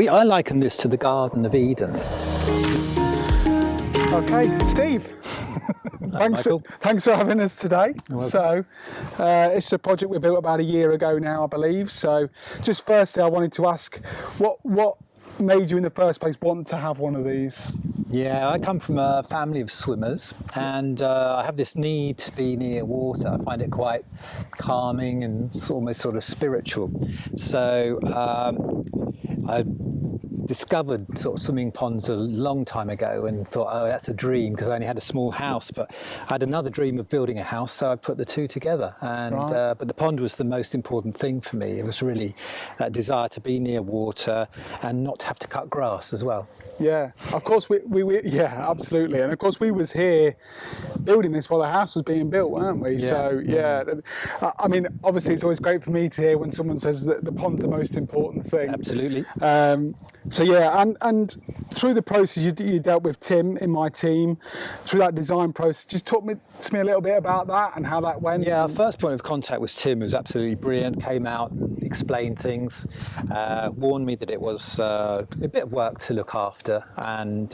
I liken this to the Garden of Eden. Okay, Steve. Thanks for having us today. So it's a project we built about a year ago now, I believe. So just firstly, I wanted to ask, what made you in the first place want to have one of these? Yeah, I come from a family of swimmers, and I have this need to be near water. I find it quite calming and it's almost sort of spiritual. So I discovered sort of swimming ponds a long time ago and thought, oh, that's a dream, because I only had a small house, but I had another dream of building a house, so I put the two together. And right. But the pond was the most important thing for me. It was really that desire to be near water and not to have to cut grass as well. Yeah, of course we yeah, absolutely. And of course we was here building this while the house was being built, weren't we? Yeah. So yeah, I mean, obviously it's always great for me to hear when someone says that the pond's the most important thing. Absolutely. So yeah, and through the process you dealt with Tim in my team, through that design process, just talk to me a little bit about that and how that went. Yeah, our first point of contact was Tim, who was absolutely brilliant, came out and explained things, warned me that it was a bit of work to look after, and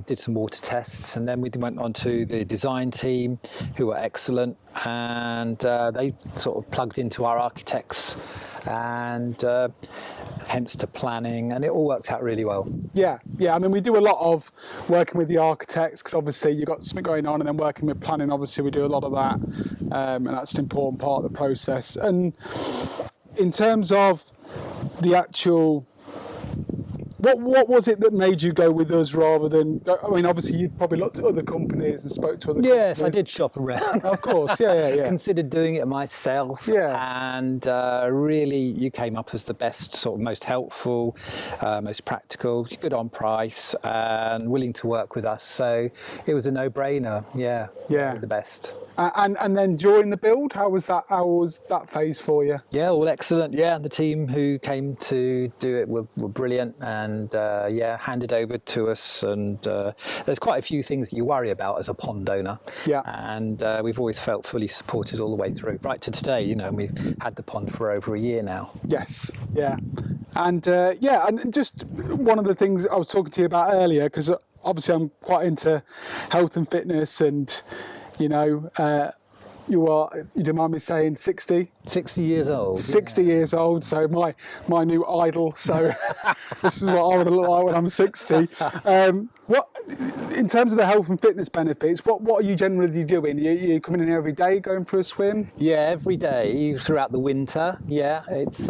did some water tests, and then we went on to the design team, who were excellent, and they sort of plugged into our architects, and hence to planning, and it all worked out really well. Yeah, I mean, we do a lot of working with the architects, because obviously you've got something going on, and then working with planning, obviously we do a lot of that, and that's an important part of the process. And in terms of the actual, what was it that made you go with us rather than, I mean, obviously you probably looked at other companies and spoke to other companies. Yes, I did shop around. Of course, yeah. Considered doing it myself. Yeah. And really you came up as the best, sort of most helpful, most practical, good on price, and willing to work with us. So it was a no-brainer. Yeah. The best. And then during the build, how was that phase for you? Yeah, all excellent. Yeah, the team who came to do it were brilliant, and handed over to us. And there's quite a few things that you worry about as a pond owner. Yeah. And we've always felt fully supported all the way through, right to today. You know, and we've had the pond for over a year now. Yes. Yeah. And and just one of the things I was talking to you about earlier, because obviously I'm quite into health and fitness, and you know, you don't mind me saying 60? 60 years old. 60 years old, so my new idol. So this is what I want to look like when I'm 60. What, in terms of the health and fitness benefits, what are you generally doing? You coming in here every day, going for a swim? Yeah, every day throughout the winter. Yeah, it's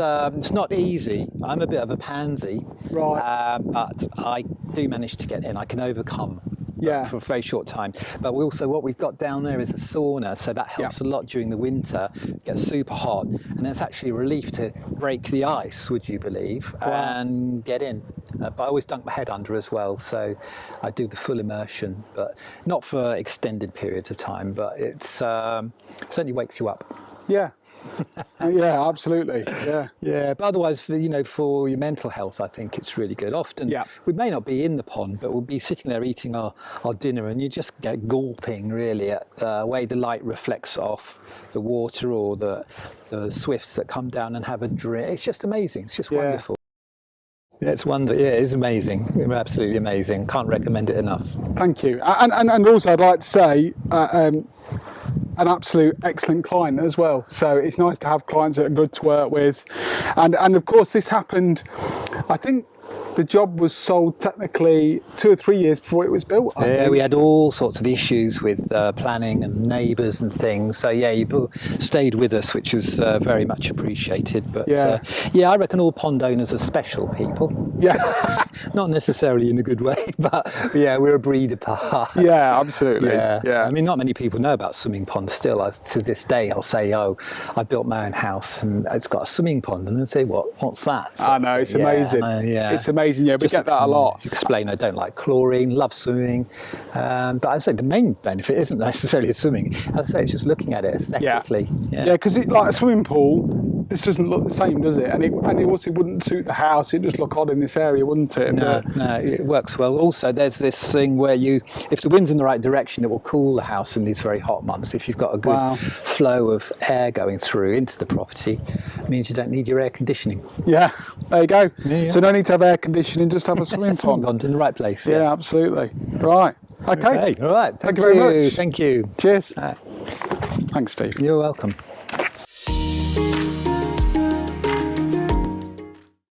not easy. I'm a bit of a pansy, right? But I do manage to get in. I can overcome. Yeah. For a very short time. But also what we've got down there is a sauna, so that helps a lot during the winter. It gets super hot, and it's actually a relief to break the ice, would you believe, and get in. But I always dunk my head under as well, so I do the full immersion, but not for extended periods of time, but it certainly wakes you up. Yeah. Yeah, absolutely. Yeah, but otherwise, for your mental health, I think it's really good. Often we may not be in the pond, but we'll be sitting there eating our dinner, and you just get gulping really at the way the light reflects off the water, or the swifts that come down and have a drink. It's just amazing. It's just wonderful. Yeah, it's wonderful. Yeah, it's amazing. Absolutely amazing. Can't recommend it enough. Thank you. And also, I'd like to say, an absolute excellent client as well. So it's nice to have clients that are good to work with. And of course, this happened, I think the job was sold technically 2 or 3 years before it was built. Yeah, we had all sorts of issues with planning and neighbours and things. So yeah, you stayed with us, which was very much appreciated. But I reckon all pond owners are special people. Yes. Not necessarily in a good way, but yeah, we're a breed apart. Yeah, absolutely. Yeah. I mean, not many people know about swimming ponds still. To this day, I'll say, oh, I built my own house and it's got a swimming pond. And they say, what's that? So, I know, it's amazing. It's amazing. Yeah, we get that a lot. Explain, I don't like chlorine, love swimming. But I say the main benefit isn't necessarily swimming. I say it's just looking at it aesthetically. Yeah, because like a swimming pool, this doesn't look the same, does it? And it also wouldn't suit the house. It'd just look odd in this area, wouldn't it? No, it works well. Also, there's this thing where if the wind's in the right direction, it will cool the house in these very hot months. If you've got a good flow of air going through into the property, it means you don't need your air conditioning. Yeah, there you go. Yeah. So no need to have air conditioning, just have a swimming pond. In the right place. Yeah, absolutely. Right. Okay. All right. Thank you very much. Thank you. Cheers. Thanks, Steve. You're welcome.